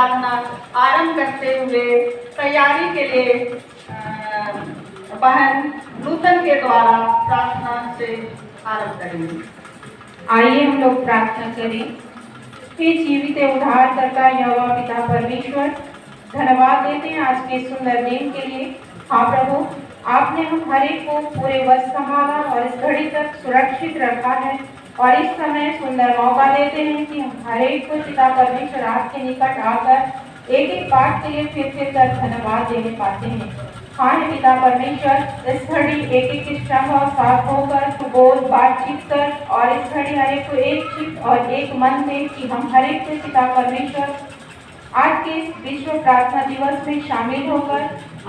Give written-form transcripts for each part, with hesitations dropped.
आराधना आरंभ करते हुए तैयारी के लिए बहन नूतन के द्वारा प्रार्थना से आरंभ करेंगे। आइए हम लोग प्रार्थना करें। हे जीवित उद्धारकर्ता यहोवा पिता परमेश्वर, धन्यवाद देते हैं आज के सुंदर दिन के लिए। हाँ प्रभु, आपने हम हर एक को पूरे वर्ष संभाला और इस घड़ी तक सुरक्षित रखा है और इस समय सुंदर मौका देते हैं कि हम हर एक को पिता परमेश्वर आपके निकट आकर एक एक पाठ के लिए फिर कर धन्यवाद देने पाते हैं। हाँ हे पिता परमेश्वर, इस घड़ी एक एक श्रम और साथ होकर बोल बातचीत कर और इस घड़ी हर एक को एक चित्त और एक मन में कि हम हर एक को पिता परमेश्वर आज के इस विश्व प्रार्थना दिवस में शामिल होकर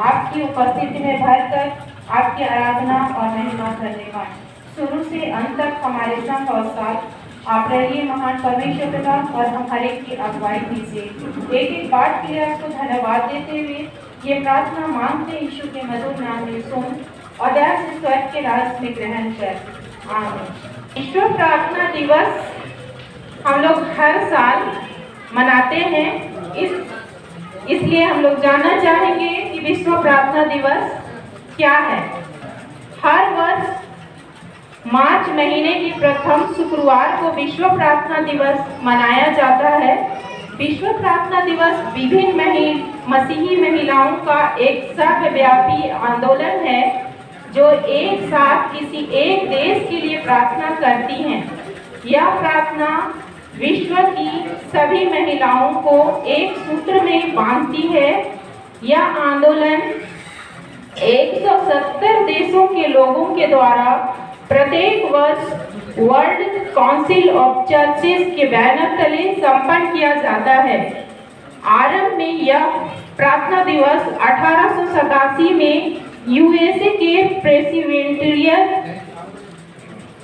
आपकी उपस्थिति में भरकर आपकी आराधना और महिमा करने पाए। शुरू से अंत तक हमारे संग और साथ आप रहिए महान परमेश्वर पिता और हम हर एक की अगुवाई कीजिए। एक एक बात के लिए आपको धन्यवाद देते हुए ये प्रार्थना मांगते यीशु के मधुर नाम में सुन और दया से स्वर्ग के राज में ग्रहण कर, आमीन। विश्व प्रार्थना दिवस हम लोग हर साल मनाते हैं। इसलिए हम लोग जानना चाहेंगे कि विश्व प्रार्थना दिवस क्या है। हर वर्ष मार्च महीने के प्रथम शुक्रवार को विश्व प्रार्थना दिवस मनाया जाता है। विश्व प्रार्थना दिवस विभिन्न मसीही महिलाओं का एक सर्वव्यापी आंदोलन है जो एक साथ किसी एक देश के लिए प्रार्थना करती हैं। यह प्रार्थना विश्व की सभी महिलाओं को एक सूत्र में बांधती है। यह आंदोलन 170 देशों के लोगों के द्वारा प्रत्येक वर्ष वर्ल्ड काउंसिल ऑफ चर्चेस के बैनर तले संपन्न किया जाता है। आरंभ में यह प्रार्थना दिवस 1887 में यूएसए के प्रेसिडेंटियल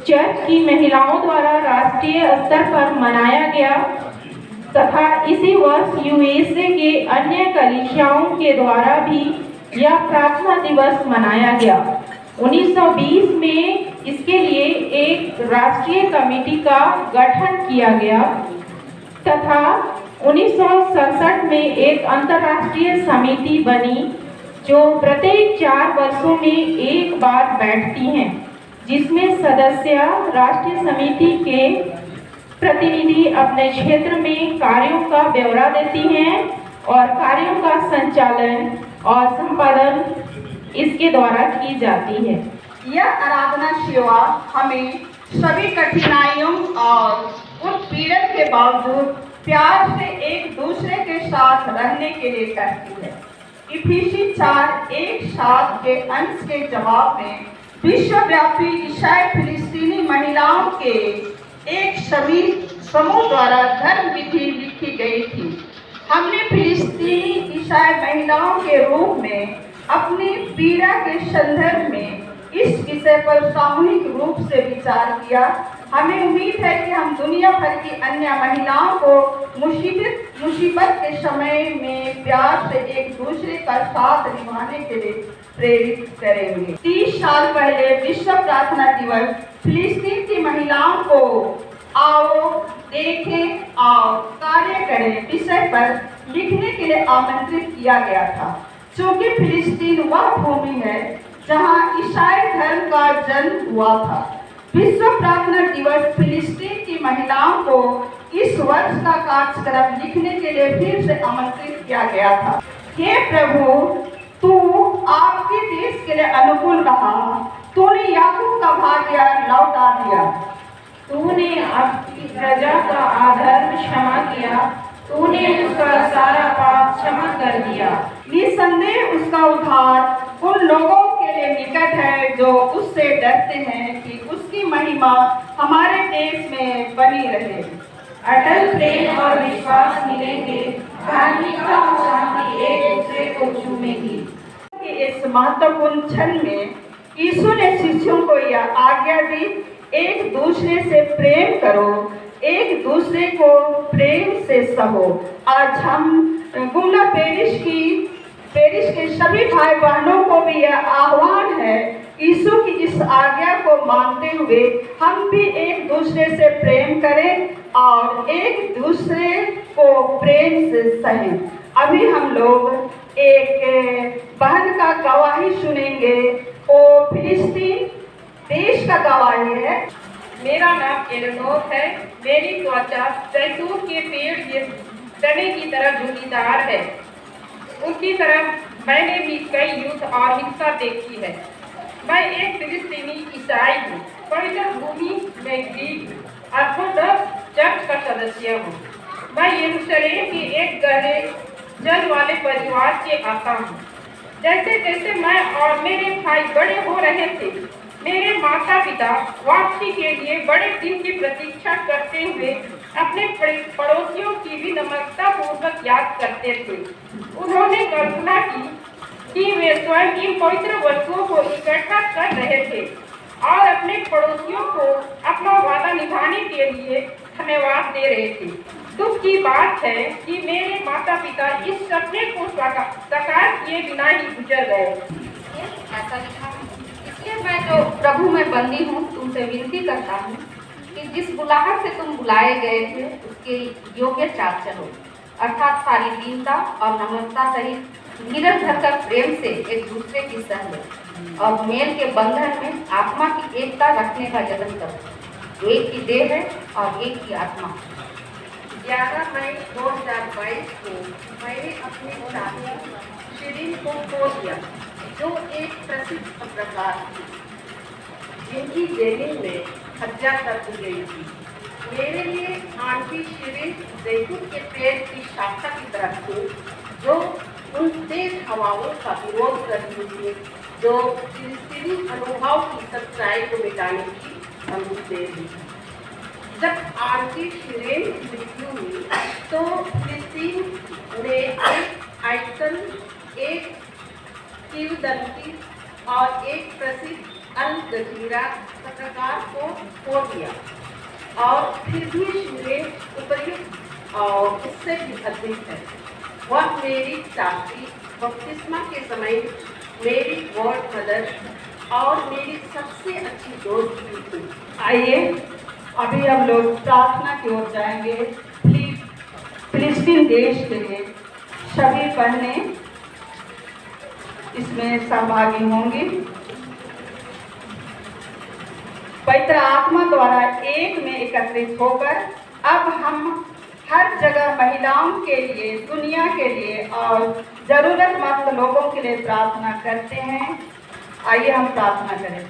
चर्च की महिलाओं द्वारा राष्ट्रीय स्तर पर मनाया गया तथा इसी वर्ष यूएसए के अन्य कलीसियाओं के द्वारा भी यह प्रार्थना दिवस मनाया गया। 1920 में इसके लिए एक राष्ट्रीय कमेटी का गठन किया गया तथा 1967 में एक अंतर्राष्ट्रीय समिति बनी जो प्रत्येक 4 वर्षों में एक बार बैठती हैं, जिसमें सदस्य राष्ट्रीय समिति के प्रतिनिधि अपने क्षेत्र में कार्यों का ब्यौरा देती हैं और कार्यों का संचालन और संपादन इसके द्वारा की जाती है। यह आराधना सेवा हमें सभी कठिनाइयों और उत्पीड़न के बावजूद प्यार से एक दूसरे के साथ रहने के लिए कहती है। इफिसी 4:1-7 के अंश के जवाब में विश्वव्यापी ईसाई फिलिस्तीनी महिलाओं के एक समूह द्वारा धर्म विधि लिखी गई थी। हमने फिलिस्तीनी ईसाई महिलाओं के रूप में अपनी पीड़ा के संदर्भ में इस विषय पर सामूहिक रूप से विचार किया। हमें उम्मीद है कि हम दुनिया भर की अन्य महिलाओं को मुसीबत के समय में प्यार से एक दूसरे का साथ निभाने के लिए प्रेरित करेंगे। 30 साल पहले विश्व प्रार्थना दिवस फिलिस्तीन की महिलाओं को आओ देखें आओ कार्य करें विषय पर लिखने के लिए आमंत्रित किया गया था। क्योंकि फिलिस्तीन वह भूमि है जहां ईसाई धर्म का जन्म हुआ था। विश्व प्रार्थना दिवस फिलिस्तीन की महिलाओं को इस वर्ष का कार्यक्रम लिखने के लिए फिर से आमंत्रित किया गया था। हे प्रभु, तू आपके देश के लिए अनुकूल रहा। तूने याकूब का भाग्य लौटा दिया। तूने आपकी प्रजा का अधर्म क्षमा किया। तूने उसका सारा पाप क्षमा कर दिया। निसंदेह उसका उद्धार उन लोगों के लिए निकट है जो उससे डरते हैं कि उसकी महिमा हमारे देश में बनी रहे। अटल प्रेम और विश्वास मिलेंगे, धार्मिकता और शांति एक दूसरे को चूमेगी। इस महत्वपूर्ण क्षण में यीशु ने शिष्यों को यह आज्ञा दी, एक दूसरे से प्रेम करो, एक दूसरे को प्रेम से सहो। आज हम गुमला पेरिश के सभी भाई बहनों को भी यह आह्वान है है, यीशु की इस आज्ञा को मानते हुए हम भी एक दूसरे से प्रेम करें और एक दूसरे को प्रेम से सहें। अभी हम लोग एक बहन का गवाही सुनेंगे। वो फिलिस्तीन देश का गवाही है। मेरा नाम एलेनोर है। मेरी त्वचा जैतून के पेड़ के तने की तरह झुर्रीदार है। उनकी तरह मैंने भी कई युद्ध और हिंसा देखी है। मैं एक फिलिस्तीनी ईसाई हूँ। पवित्र भूमि में ग्रीक ऑर्थोडॉक्स चर्च का सदस्य हूँ। मैं यरूशलेम के एक गहरे जल वाले परिवार से आता हूँ। जैसे जैसे मैं और मेरे भाई बड़े हो रहे थे, मेरे माता पिता वापसी के लिए बड़े दिन की प्रतीक्षा करते हुए अपने पड़ोसियों की भी नम्रता पूर्वक याद करते थे। उन्होंने कल्पना की कि वे स्वयं इन पवित्र वस्तुओं को इकट्ठा कर रहे थे और अपने पड़ोसियों को अपना वादा निभाने के लिए धन्यवाद दे रहे थे। दुख की बात है कि मेरे माता पिता इस सपने को साकार किए बिना ही गुजर गए। ऐसा लिखा है, इसलिए मैं जो प्रभु में बंदी हूँ तुमसे विनती करता हूँ कि जिस बुलाहट से तुम बुलाए गए थे उसके योग्य चाल चलो, अर्थात सारी दीनता और नम्रता सहित धीरज धरकर प्रेम से एक दूसरे की सह लो और मेल के बंधन में आत्मा की एकता रखने का यत्न करो। एक ही देह है और एक ही आत्मा। 11 मई 2022 को मैंने अपनी साथी शिरीन को खो दिया, जो एक प्रसिद्ध पत्रकार थी जिनकी जेलिंग में हत्या कर दी गई थी। मेरे लिए आंटी शिरीन जैतून के पेड़ की शाखा की तरह थी, जो उन तेज हवाओं का विरोध करती थी जो फिलिस्तीनी अनुभव की सच्चाई को मिटाने की धमकी दे रही थी। जब आंटी शिरीन की मृत्यु हुई तो फिलिस्तीन ने एक आइकन, एक किंवदंती और एक प्रसिद्ध अल जजीरा पत्रकार को खो दिया। और फिर भी शिरीन उपयुक्त और उससे भी अधिक है। वह मेरी चाची, बपतिस्मा के समय मेरी गॉड मदर और मेरी सबसे अच्छी दोस्त भी थी। आइए अभी हम लोग प्रार्थना की ओर जाएंगे। फिलिस्तीन देश के लिए सभी बहनें इसमें सहभागी होंगी। पवित्र आत्मा द्वारा एक में एकत्रित होकर अब हम हर जगह महिलाओं के लिए, दुनिया के लिए और जरूरतमंद लोगों के लिए प्रार्थना करते हैं। आइए हम प्रार्थना करें।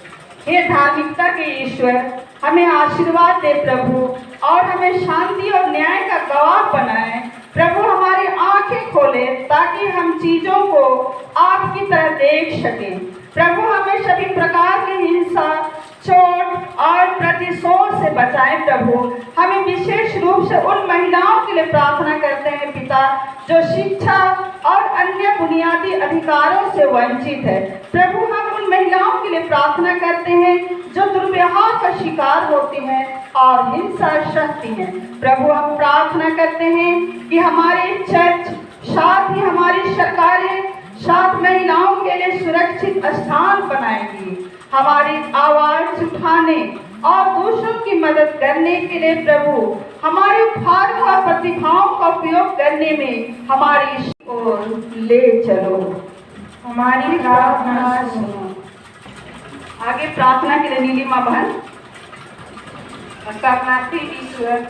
हे धार्मिकता के ईश्वर, हमें आशीर्वाद दे प्रभु और हमें शांति और न्याय का गवाह बनाए। प्रभु हमारी आंखें खोले ताकि हम चीजों को आपकी तरह देख सकें। प्रभु हमें सभी प्रकार की हिंसा, चोट और प्रतिशोध से बचाए। प्रभु हमें विशेष रूप से उन महिलाओं के लिए प्रार्थना करते हैं पिता, जो शिक्षा और अन्य बुनियादी अधिकारों से वंचित है। प्रभु हम उन महिलाओं के लिए प्रार्थना करते हैं जो दुर्व्यवहार का शिकार होती हैं और हिंसा शक्ति हैं। प्रभु हम प्रार्थना करते हैं कि हमारे चर्च, साथ ही हमारी सरकारें साथ महिलाओं के लिए सुरक्षित स्थान बनाएंगी। हमारी आवाज उठाने और दूसरों की मदद करने के लिए प्रभु हमारी उपहारों और प्रतिभाओं का उपयोग करने में हमारी ओर ले चलो। हमारी प्रार्थना सुनो। आगे प्रार्थना के लिए नीलिमा बहन। शरणार्थी ईश्वर,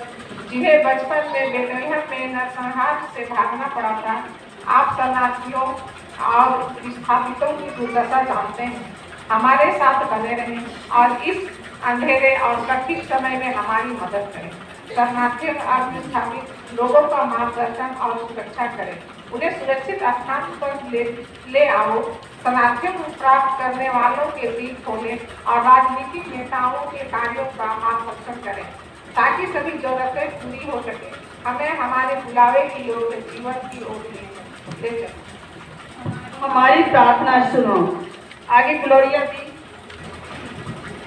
जिन्हें बचपन में बेलहर में नरसंहार से भागना पड़ा था, आप शरणार्थियों और विस्थापितों की दुर्दशा जानते हैं। हमारे साथ बने रहें और इस अंधेरे और कठिन समय में हमारी मदद करें। शरणार्थियों और विस्थापित लोगों का मार्गदर्शन और सुरक्षा करें। उन्हें सुरक्षित स्थान पर ले आओ। शरणार्थियों को प्राप्त करने वालों के दिल खोलें और राजनीतिक नेताओं के कार्यों का मार्गदर्शन करें ताकि सभी जरूरतें पूरी हो सके। हमें हमारे बुलावे की ओर जीवन की ओर ले चलें। हमारी प्रार्थना सुनो। आगे ग्लोरिया दी।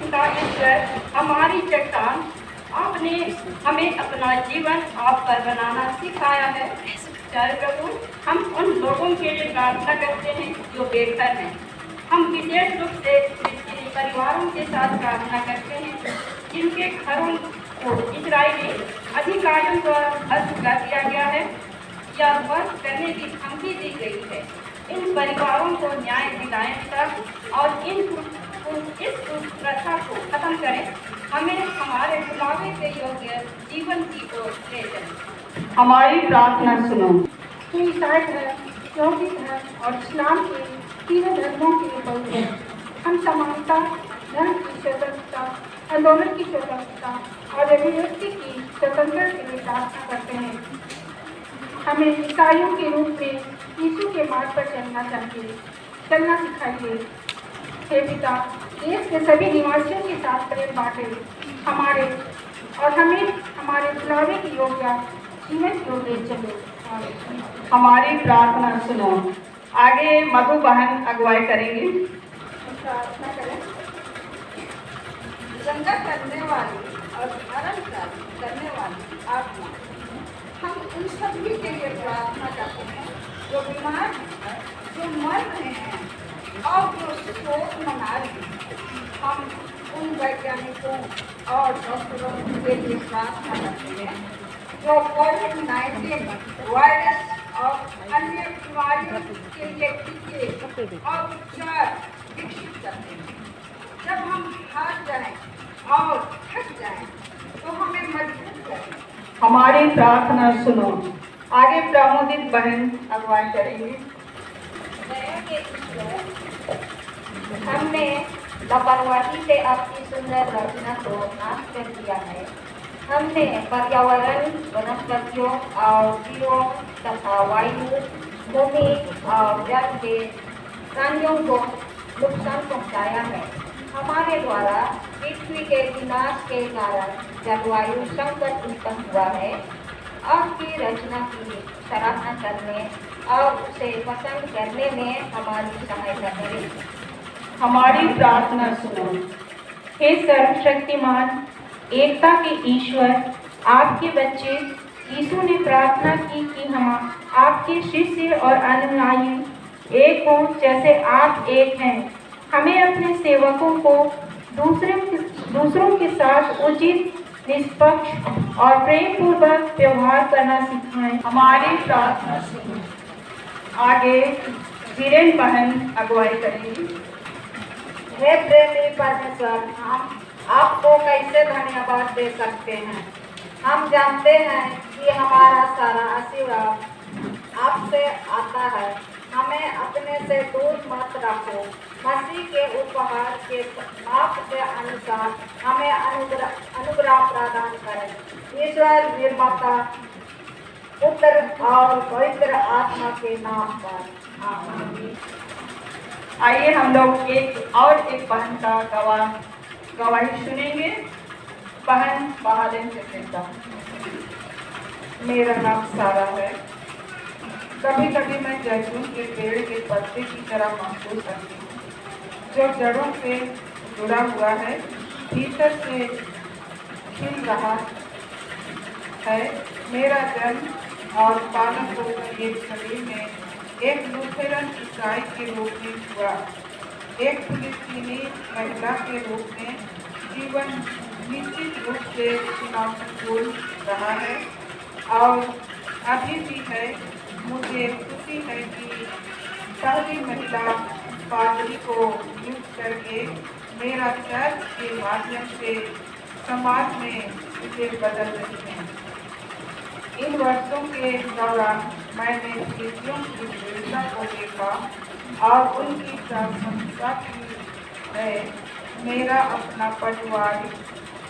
ईश्वर, हमारी चट्टान, आपने हमें अपना जीवन आप पर बनाना सिखाया है। चाहे प्रभु हम उन लोगों के लिए प्रार्थना करते हैं जो बेघर हैं। हम विशेष रूप से फिलिस्तीनी परिवारों के साथ प्रार्थना करते हैं जिनके घरों को इजरायली अधिकारियों द्वारा ध्वस्त कर दिया गया है या ध्वस्त करने की धमकी दी गई है। इन परिवारों को न्याय दिलाएं पिता और इस प्रथा को खत्म करें। हमें हमारे बुलावे के योग्य जीवन की ओर ले जाएं। हमारी प्रार्थना सुनो। ईसाई धर्म, यहूदी धर्म और इस्लाम के तीनों धर्मों के लोग हैं। हम समानता, धर्म की स्वतंत्रता, आंदोलन की स्वतंत्रता और अभिव्यक्ति की स्वतंत्रता के लिए प्रार्थना करते हैं। हमें ईसाइयों के रूप में यीशु के मार्ग पर चलना सिखाइए। हे पिता, देश के सभी निवासियों के साथ प्रेम बांटे हमें हमारे बुलावे की योग्य जीवन की ओर ले चलो। हमारी प्रार्थना सुनो। आगे मधु बहन अगुवाई करेंगी। प्रार्थना करें। गंगा करने वाली और धारण करने वाली आत्मा, हम उन सभी के लिए प्रार्थना करते हैं जो बीमार हैं, जो मर रहे हैं और जो शोक मना रहे हैं। हम उन वैज्ञानिकों और डॉक्टरों के लिए प्रार्थना करते हैं जो कोविड-19 वायरस और अन्य बीमारियों के लिए टीके और उपचार विकसित करते हैं। जब हम हार जाएं और थक जाएं तो हमें मजबूत करें। हमारी प्रार्थना सुनो। आगे प्रमोदित बहन अगुवाई करेंगी। दया के ईश्वर, हमने लापरवाही से आपकी सुंदर रचना को नाश कर दिया है। हमने पर्यावरण, वनस्पतियों और जीवों तथा वायु, भूमि और जल के प्राणियों को नुकसान पहुंचाया है। हमारे द्वारा पृथ्वी के विनाश के कारण जलवायु संकट उत्पन्न हुआ है। आपकी रचना की सराहना करने और उसे पसंद करने में हमारी सहायता करें। हमारी प्रार्थना सुनो। हे सर्वशक्तिमान, एकता के ईश्वर, आपके बच्चे यीशु ने प्रार्थना की कि हम आपके शिष्य और अनुयायी एक हों जैसे आप एक हैं। हमें अपने सेवकों को दूसरों के साथ उचित, निष्पक्ष और प्रेम पूर्वक व्यवहार करना सिखाएं। हमारी प्रार्थना सुनो। आगे वीरेन बहन अगुवाई करेंगी। हे प्रेमी परमेश्वर, हम आपको कैसे धन्यवाद दे सकते हैं। हम जानते हैं कि हमारा सारा आशीर्वाद आपसे आता है। हमें अपने से दूर मत रखो। मसीह के उपहार के माप के अनुसार हमें अनुग्रह प्रदान करें। ईश्वर, निर्माता, पुत्र और पवित्र आत्मा के नाम पर आमीन। आइए हम लोग एक बहन का गवाही सुनेंगे। बहन बहादुर से कहता। मेरा नाम सारा है। कभी कभी मैं जैतून के पेड़ के पत्ते की तरह महसूस करती हूँ जो जड़ों से जुड़ा हुआ है, भीतर से खिल रहा है। मेरा जन्म और पालन होकर एक शरीर में एक लूथेरन ईसाई के रूप में हुआ। एक फिलिस्तीनी महिला के रूप में जीवन निश्चित रूप से चुनौतीपूर्ण रहा है और अभी भी है। मुझे खुशी है कि पहली महिला पादरी को नियुक्त करके मेरा चर्च के माध्यम से समाज में इसे बदल रही है। इन वर्षों के दौरान मैंने फिलिस्तियों की विविधता को देखा और उनकी प्रशंसा की है। मेरा अपना पारिवारिक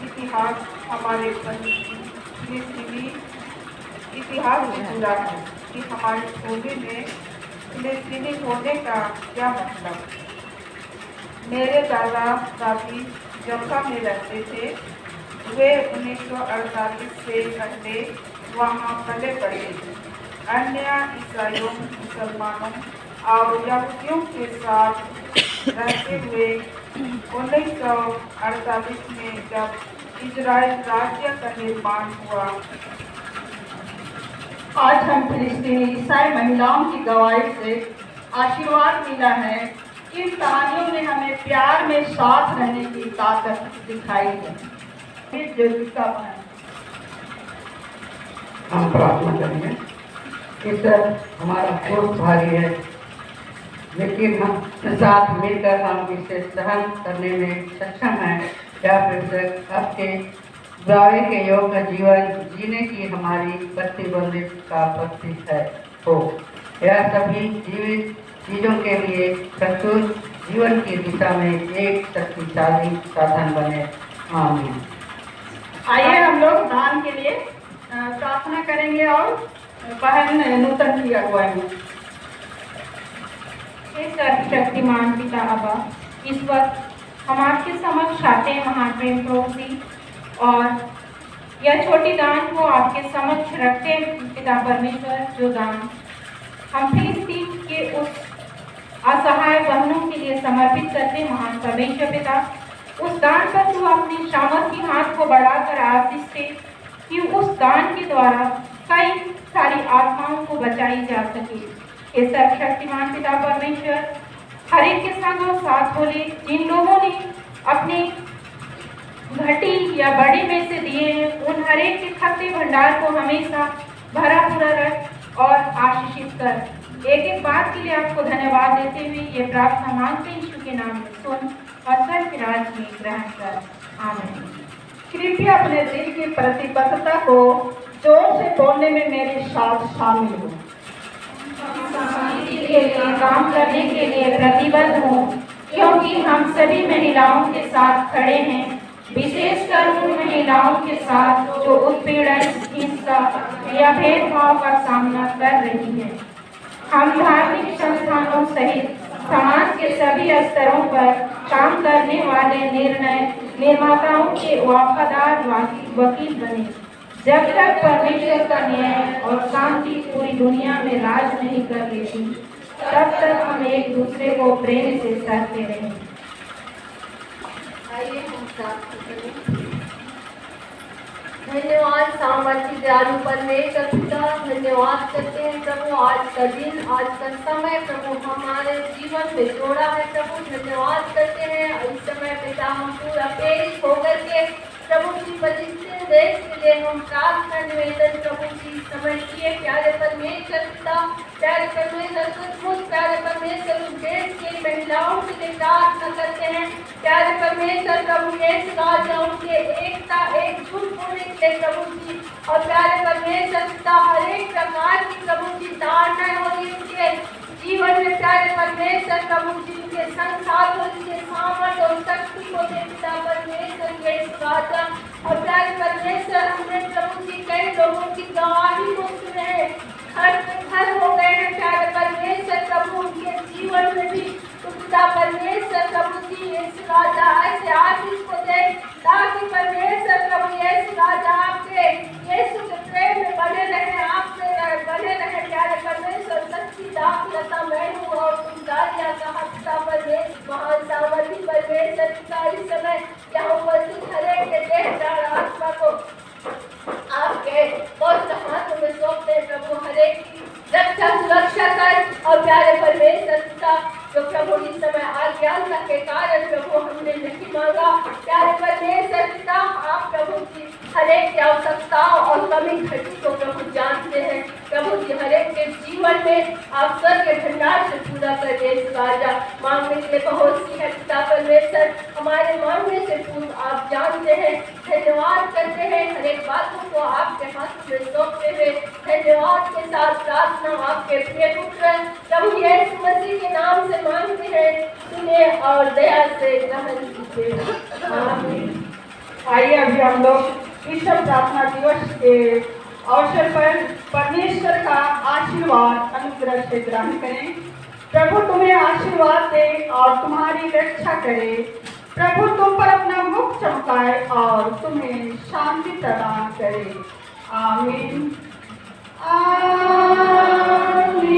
इतिहास हमारे फिलिस्तीनी इतिहास से जुड़ा है कि हमारी भूमि में फिलिस्तीनी होने का क्या मतलब। मेरे दादा दादी जफ्फा में रहते थे। वे 1948 से पहले वहाँ पले पड़े थे। अन्य ईसाइयों, मुसलमानों और यहूदियों के साथ रहते हुए 1948 में जब इजराइल राज्य का निर्माण हुआ। आज हम फिलिस्तीनी ईसाई महिलाओं की गवाही से आशीर्वाद मिला है। इन कहानियों प्यार में साथ रहने की ताकत दिखाई है। फिर ज्योतिका बहन। हम प्रार्थना करेंगे। ईश्वर हमारा बहुत भारी है, लेकिन हम साथ मिलकर हम इसे सहन करने में सक्षम हैं। क्या प्रेषक आपके बुलावे के योग्य जीवन जीने की हमारी प्रतिबंधित का प्रतीक है हो। यह सभी जीवित चीजों के लिए प्रचुर जीवन की दिशा में एक शक्तिशाली साधन बने। आमीन। आइए हम लोग दान के लिए प्रार्थना करेंगे और बहन नूतन की अगुवाई में। हे सर्वशक्तिमान पिता अब्बा, इस वक्त हम आपके समक्ष आते हैं महान प्रेम प्रोसी, और यह छोटी दान को आपके समक्ष रखते हैं पिता परमेश्वर। जो दान हम फिलिस्तीन के उस असहाय बहनों के लिए समर्पित करते हैं महान परमेश्वर पिता, उस दान पर तू अपने सामर्थी हाथ को बढ़ाकर आशीष दे कि उस दान के द्वारा कई सारी आत्माओं को बचाई जा सके। हे सर्वशक्तिमान पिता परमेश्वर, हर एक के संग और साथ बोले जिन लोगों ने अपने घटी या बड़े में से दिए हैं, उन हर एक के खाते भंडार को हमेशा भरा पूरा रख और आशीषित कर। एक एक बात के लिए आपको धन्यवाद देते हुए ये प्रार्थना मांगते हैं यीशु के नाम में, सुन और स्वर्ग के राज में ग्रहण कर। आमीन। कृपया अपने दिल की प्रतिबद्धता को जोर से बोलने में मेरे साथ शामिल हो। समाधि के लिए काम करने के लिए प्रतिबद्ध हूँ, क्योंकि हम सभी महिलाओं के साथ खड़े हैं, विशेषकर उन महिलाओं के साथ जो उत्पीड़न, हिंसा या भेदभाव का सामना कर रही हैं। हम धार्मिक संस्थानों सहित समाज के सभी स्तरों पर काम करने वाले निर्णय निर्माताओं के वफादार वकील बने। जब तक परमेश्वर का न्याय और शांति पूरी दुनिया में राज नहीं कर लेती, तब तक हम एक दूसरे को प्रेम से सहते रहें। आइए हम प्रार्थना करें। धन्यवाद सामर्थ्य दयालु परमेश्वर पिता, धन्यवाद करते हैं प्रभु आज का दिन, आज का समय प्रभु हमारे जीवन में जोड़ा है प्रभु। धन्यवाद करते हैं इस समय पिता हम पूरा प्रेरित होकर के प्रभु की पवित्र देश के लिए हम प्रार्थना निवेदन प्रभु जी समय किए। प्यारे परमेश्वर पिता, प्यारे परमेश्वर सचमुच प्यारे परमेश्वर उस देश की महिलाओं के लिए प्रार्थना करते हैं। प्यारे परमेश्वर प्रभु यीशु राजा उनके एकता एकजुट होने के लिए प्रभु जी, और प्यारे परमेश्वर पिता हर एक प्रकार की प्रभु जी धारणा होगी उनके जीवन में। प्यारे परमेश्वर प्रभु जी उनके संसार को उनके सामर्थ्य और शक्ति को दे पिता परमेश्वर यीशु राजा। और प्यारे परमेश्वर हमने प्रभु जी कई लोगों की गवाही को सुने हैं, घर हो गए हैं प्यारे परमेश्वर प्रभु उनके जीवन में भी। तो पिता परमेश्वर प्रभु जी यीशु राजा ऐसे आशीष को दे ताकि परमेश्वर प्रभु यीशु राजा आपके यीशु के प्रेम में बने रहे, आपसे बने रहे। प्यारे परमेश्वर सच्ची दाखलता मैं हूँ और तुम दारिया कहा पिता परमेश्वर महान सामर्थी परमेश्वर पिता इस समय यहाँ उपस्थित हरेक के देह प्राण आत्मा को आपके पवित्र हाथों में सौंपते प्रभु। हरेक की रक्षा सुरक्षा कर और प्यारे परमेश्वर पिता जो प्रभु इस समय अज्ञानता के कारण प्रभु हमने नहीं मांगा, प्यारे परमेश्वर पिता आप प्रभु की हरेक की आवश्यकताओं और कमी घटी को प्रभु जानते हैं। प्रभु जी हरेक के जीवन में आप स्वर्ग के भंडार से पूरा कर दे राजा। मांगने के लिए बहुत सी है पिता परमेश्वर, हमारे मांगने से पूर्व आप जानते हैं। धन्यवाद करते हैं हरेक बातों को आपके हाथ में सौंपते हुए। धन्यवाद के साथ प्रार्थना आपके प्रिय पुत्र प्रभु यीशु मसीह के नाम से मांगते हैं, सुने और दया से ग्रहण कीजिए। आमीन। आइए अभी हम लोग ईश्वर प्रार्थना दिवस के अवसर पर परमेश्वर का आशीर्वाद अनुग्रह से ग्रहण करें। प्रभु तुम्हें आशीर्वाद दे और तुम्हारी रक्षा करे। प्रभु तुम पर अपना मुख चमकाए और तुम्हें शांति प्रदान करे। आमीन। आमीन।